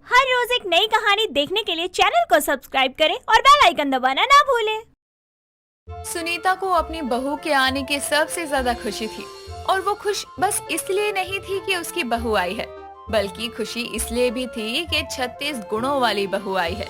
हर रोज एक नई कहानी देखने के लिए चैनल को सब्सक्राइब करें और बेल आइकन दबाना ना भूलें। सुनीता को अपनी बहू के आने की सबसे ज्यादा खुशी थी और वो खुश बस इसलिए नहीं थी कि उसकी बहू आई है, बल्कि खुशी इसलिए भी थी कि 36 गुणों वाली बहू आई है।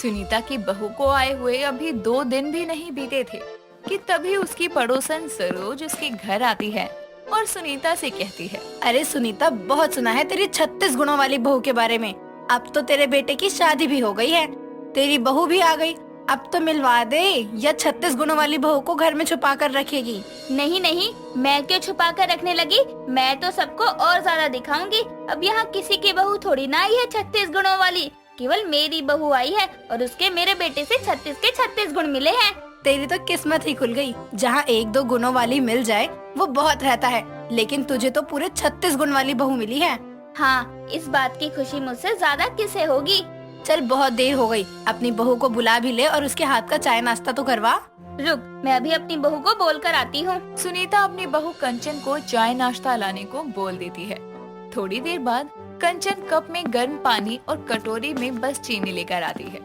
सुनीता की बहू को आए हुए अभी 2 दिन भी नहीं बीते थे कि तभी उसकी पड़ोसन सरोज उसके घर आती है और सुनीता से कहती है, अरे सुनीता, बहुत सुना है तेरी 36 गुणों वाली बहू के बारे में। अब तो तेरे बेटे की शादी भी हो गई है, तेरी बहू भी आ गई। अब तो मिलवा दे, या 36 गुणों वाली बहू को घर में छुपा कर रखेगी। नहीं नहीं, मैं क्यों छुपा कर रखने लगी? मैं तो सबको और ज्यादा दिखाऊंगी। अब यहाँ किसी की बहू थोड़ी ना आई है 36 गुणों वाली, केवल मेरी बहू आई है और उसके मेरे बेटे से 36 के 36 गुण मिले हैं। तेरी तो किस्मत ही खुल गई। जहाँ 1-2 गुणों वाली मिल जाए वो बहुत रहता है, लेकिन तुझे तो पूरे 36 गुण वाली बहू मिली है। हाँ, इस बात की खुशी मुझसे ज्यादा किसे होगी। चल, बहुत देर हो गई, अपनी बहू को बुला भी ले और उसके हाथ का चाय नाश्ता तो करवा। रुक, मैं अभी अपनी बहू को बोल कर आती हूँ। सुनीता अपनी बहू कंचन को चाय नाश्ता लाने को बोल देती है। थोड़ी देर बाद कंचन कप में गर्म पानी और कटोरी में बस चीनी लेकर आती है।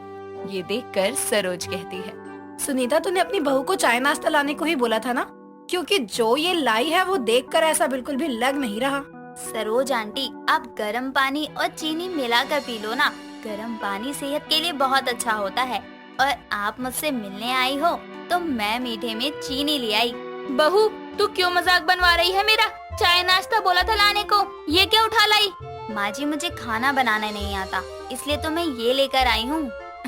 ये देखकर सरोज कहती है, सुनीता, तूने अपनी बहू को चाय नाश्ता लाने को ही बोला था ना? क्योंकि जो ये लाई है वो देखकर ऐसा बिल्कुल भी लग नहीं रहा। सरोज आंटी, आप गर्म पानी और चीनी मिलाकर पी लो ना। गर्म पानी सेहत के लिए बहुत अच्छा होता है। और आप मुझसे मिलने आई हो तो मैं मीठे में चीनी ले आई। बहू, तू क्यों मजाक बनवा रही है मेरा? चाय नाश्ता बोला था लाने को, ये क्या उठा लाई? माँ जी, मुझे खाना बनाना नहीं आता, इसलिए तो मैं ये लेकर आई हूँ।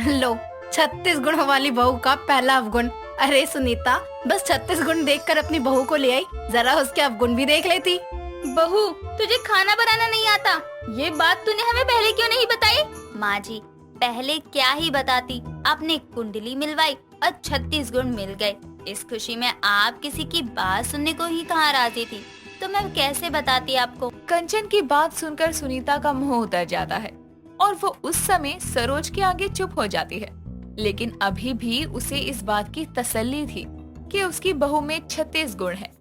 लो, 36 गुणों वाली बहू का पहला अवगुण। अरे सुनीता, बस 36 गुण देखकर अपनी बहू को ले आई, जरा उसके अवगुण भी देख लेती। बहू, तुझे खाना बनाना नहीं आता, ये बात तूने हमें पहले क्यों नहीं बताई? माँ जी, पहले क्या ही बताती, आपने कुंडली मिलवाई और 36 गुण मिल गए। इस खुशी में आप किसी की बात सुनने को ही कहाँ राजी थी, तो मैं कैसे बताती आपको। कंचन की बात सुनकर सुनीता का मुंह उतर जाता है और वो उस समय सरोज के आगे चुप हो जाती है। लेकिन अभी भी उसे इस बात की तसल्ली थी कि उसकी बहू में 36 गुण है,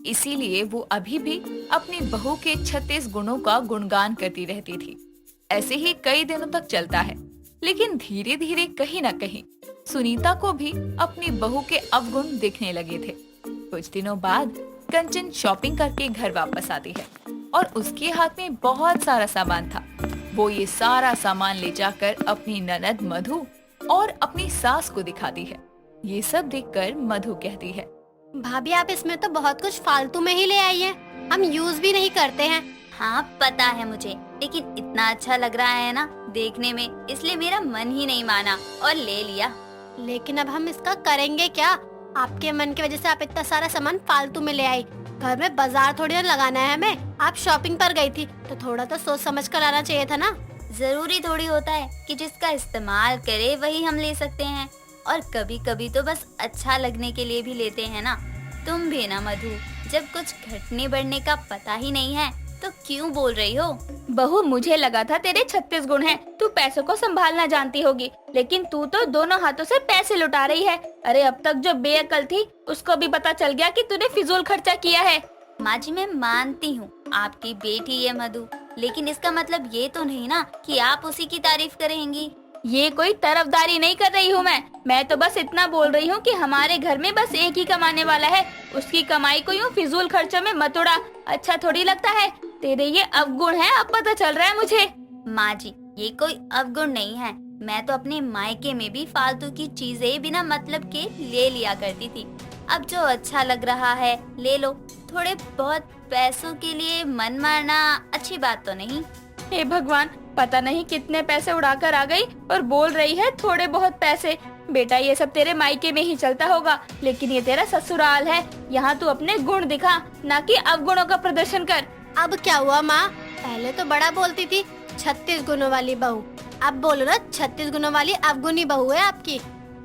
इसीलिए वो अभी भी अपनी बहू के 36 गुणों का गुणगान करती रहती थी। ऐसे ही कई दिनों तक चलता है, लेकिन धीरे धीरे कहीं न कहीं सुनीता को भी अपनी बहू के अवगुण दिखने लगे थे। कुछ दिनों बाद कंचन शॉपिंग करके घर वापस आती है और उसके हाथ में बहुत सारा सामान था। वो ये सारा सामान ले जाकर अपनी ननद मधु और अपनी सास को दिखाती है। ये सब देखकर मधु कहती है, भाभी, आप इसमें तो बहुत कुछ फालतू में ही ले आई हैं, हम यूज भी नहीं करते हैं। हाँ पता है मुझे, लेकिन इतना अच्छा लग रहा है ना देखने में, इसलिए मेरा मन ही नहीं माना और ले लिया। लेकिन अब हम इसका करेंगे क्या? आपके मन की वजह से आप इतना सारा सामान फालतू में ले आई। घर में बाजार थोड़ी ना लगाना है हमें। आप शॉपिंग पर गई थी तो थोड़ा तो सोच समझ कर लाना चाहिए था ना। जरूरी थोड़ी होता है कि जिसका इस्तेमाल करे वही हम ले सकते हैं, और कभी कभी तो बस अच्छा लगने के लिए भी लेते हैं ना। तुम भी ना मधु, जब कुछ घटने बढ़ने का पता ही नहीं है तो क्यों बोल रही हो? बहू, मुझे लगा था तेरे 36 गुण हैं, तू पैसों को संभालना जानती होगी, लेकिन तू तो दोनों हाथों से पैसे लुटा रही है। अरे अब तक जो बेअकल थी उसको भी पता चल गया कि तूने फिजूल खर्चा किया है। माँ जी, मैं मानती हूँ आपकी बेटी है मधु, लेकिन इसका मतलब ये तो नहीं ना कि आप उसी की तारीफ करेंगी। ये कोई तरफदारी नहीं कर रही हूँ मैं तो बस इतना बोल रही हूँ कि हमारे घर में बस एक ही कमाने वाला है, उसकी कमाई को यूँ फिजूल खर्चों में मत उड़ा। अच्छा थोड़ी लगता है, तेरे ये अवगुण है, अब पता चल रहा है मुझे। माँ जी, ये कोई अवगुण नहीं है, मैं तो अपने मायके में भी फालतू की चीजें बिना मतलब के ले लिया करती थी। अब जो अच्छा लग रहा है ले लो, थोड़े बहुत पैसों के लिए मन मारना अच्छी बात तो नहीं। हे भगवान, पता नहीं कितने पैसे उड़ाकर आ गई और बोल रही है थोड़े बहुत पैसे। बेटा, ये सब तेरे मायके में ही चलता होगा, लेकिन ये तेरा ससुराल है, यहाँ तू अपने गुण दिखा, ना कि अवगुणों का प्रदर्शन कर। अब क्या हुआ माँ? पहले तो बड़ा बोलती थी 36 गुणों वाली बहू, अब बोलो ना 36 गुणों वाली अवगुणी बहू है आपकी।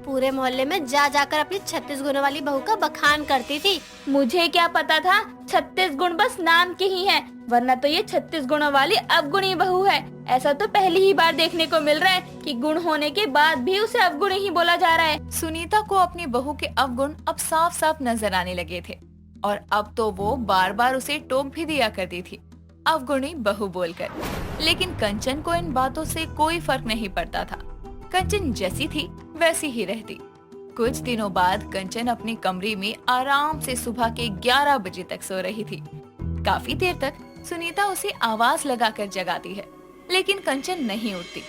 पूरे मोहल्ले में जा जाकर अपनी 36 गुणों वाली बहू का बखान करती थी। मुझे क्या पता था 36 गुण बस नाम के ही हैं, वरना तो ये 36 गुणों वाली अवगुणी बहू है। ऐसा तो पहली ही बार देखने को मिल रहा है कि गुण होने के बाद भी उसे अवगुणी ही बोला जा रहा है। सुनीता को अपनी बहू के अवगुण अब साफ साफ नजर आने लगे थे और अब तो वो बार बार उसे टोक भी दिया करती थी। अवगुणी बहू बोलकर। लेकिन कंचन को इन बातों से कोई फर्क नहीं पड़ता था। कंचन जैसी थी वैसी ही रहती। कुछ दिनों बाद कंचन अपने कमरे में आराम से सुबह के 11 बजे तक सो रही थी। काफी देर तक सुनीता उसे आवाज लगाकर जगाती है, लेकिन कंचन नहीं उठती।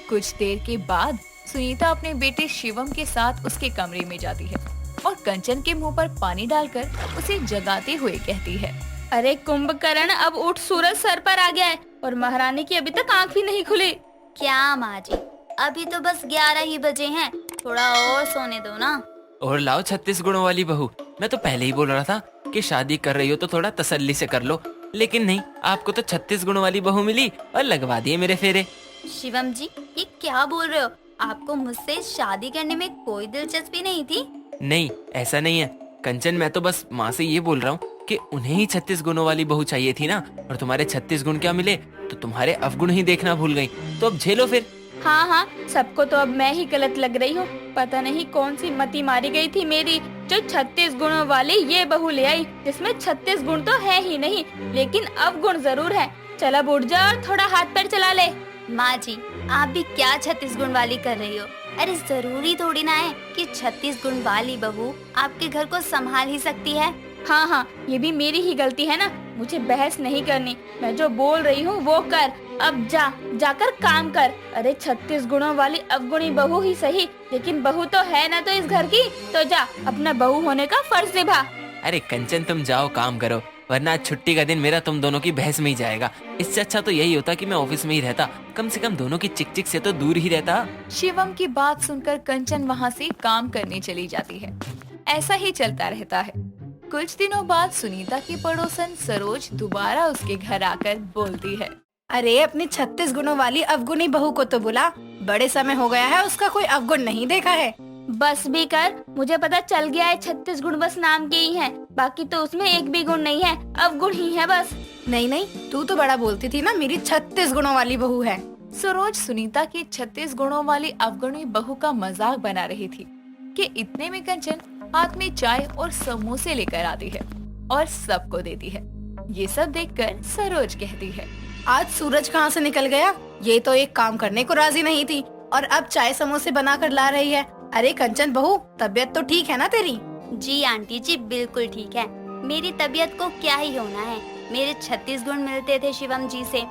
कुछ देर के बाद सुनीता अपने बेटे शिवम के साथ उसके कमरे में जाती है और कंचन के मुंह पर पानी डालकर उसे जगाते हुए कहती है, अरे कुंभकर्ण, अब उठ, सूरज सर पर आ गया है और महारानी की अभी तक आंख भी नहीं खुली। क्या माँ जी, अभी तो बस 11 ही बजे हैं, थोड़ा और सोने दो ना। और लाओ 36 गुणों वाली बहू। मैं तो पहले ही बोल रहा था कि शादी कर रही हो तो थोड़ा तसल्ली से कर लो, लेकिन नहीं, आपको तो 36 गुणों वाली बहू मिली और लगवा दिए मेरे फेरे। शिवम जी, ये क्या बोल रहे हो? आपको मुझसे शादी करने में कोई दिलचस्पी नहीं थी? नहीं, ऐसा नहीं है कंचन, मैं तो बस माँ से ये बोल रहा हूँ कि उन्हें ही 36 गुणों वाली बहू चाहिए थी ना, और तुम्हारे 36 गुण क्या मिले तो तुम्हारे अवगुण ही देखना भूल गई। तो अब झेलो फिर। हाँ हाँ, सबको तो अब मैं ही गलत लग रही हूँ। पता नहीं कौन सी मती मारी गई थी मेरी, जो 36 गुणों वाली ये बहू ले आई, जिसमें 36 गुण तो है ही नहीं, लेकिन अवगुण जरूर है। चल अब उठ जा और थोड़ा हाथ पैर चला ले। माँ जी, आप भी क्या 36 गुण वाली कर रही हो? अरे जरूरी थोड़ी ना है कि 36 गुण वाली बहू आपके घर को संभाल ही सकती है। हाँ हाँ, ये भी मेरी ही गलती है ना, मुझे बहस नहीं करनी। मैं जो बोल रही हूँ वो कर, अब जाकर काम कर। अरे 36 गुणों वाली अवगुणी बहू ही सही, लेकिन बहू तो है ना तो इस घर की, तो जा अपना बहू होने का फर्ज निभा। अरे कंचन, तुम जाओ काम करो, वरना आज छुट्टी का दिन मेरा तुम दोनों की बहस में ही जाएगा। इससे अच्छा तो यही होता कि मैं ऑफिस में ही रहता, कम से कम दोनों की चिक से तो दूर ही रहता। शिवम की बात सुनकर कंचन वहाँ से काम करने चली जाती है। ऐसा ही चलता रहता है। कुछ दिनों बाद सुनीता की पड़ोसन सरोज दोबारा उसके घर आकर बोलती है, अरे अपनी 36 गुणों वाली अवगुणी बहू को तो बुला, बड़े समय हो गया है उसका कोई अवगुण नहीं देखा है। बस भी कर, मुझे पता चल गया है 36 गुण बस नाम के ही हैं, बाकी तो उसमें एक भी गुण नहीं है, अवगुण ही है बस। नहीं नहीं, तू तो बड़ा बोलती थी ना मेरी 36 गुणों वाली बहू है। सरोज सुनीता की 36 गुणों वाली अवगुणी बहू का मजाक बना रही थी कि इतने में कंचन हाथ में चाय और समोसे लेकर आती है और सबको देती है। ये सब देखकर सरोज कहती है, आज सूरज कहाँ से निकल गया? ये तो एक काम करने को राजी नहीं थी और अब चाय समोसे बना कर ला रही है। अरे कंचन बहू, तबीयत तो ठीक है ना तेरी? जी आंटी जी, बिल्कुल ठीक है। मेरी तबीयत को क्या ही होना है, मेरे 36 गुण मिलते थे शिवम जी से,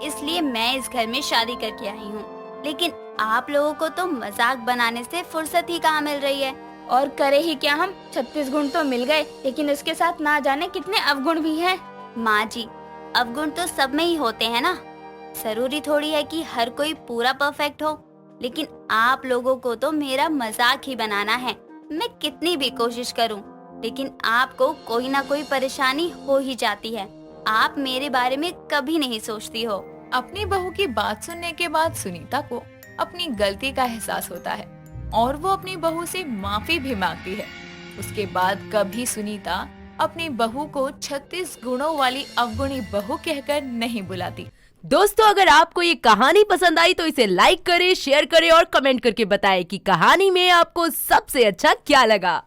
इसलिए मैं इस घर में शादी करके आई हूँ। लेकिन आप लोगों को तो मजाक बनाने से फुर्सत ही कहाँ मिल रही है। और करे ही क्या हम, 36 गुण तो मिल गए, लेकिन इसके साथ ना जाने कितने अवगुण भी हैं। माँ जी, अवगुण तो सब में ही होते हैं ना, जरूरी थोड़ी है कि हर कोई पूरा परफेक्ट हो। लेकिन आप लोगों को तो मेरा मजाक ही बनाना है। मैं कितनी भी कोशिश करूं, लेकिन आपको कोई ना कोई परेशानी हो ही जाती है। आप मेरे बारे में कभी नहीं सोचती हो। अपनी बहू की बात सुनने के बाद सुनीता को अपनी गलती का एहसास होता है और वो अपनी बहू से माफी भी मांगती है। उसके बाद कभी सुनीता अपनी बहू को 36 गुणों वाली अवगुणी बहू कहकर नहीं बुलाती। दोस्तों, अगर आपको ये कहानी पसंद आई तो इसे लाइक करें, शेयर करें और कमेंट करके बताएं कि कहानी में आपको सबसे अच्छा क्या लगा।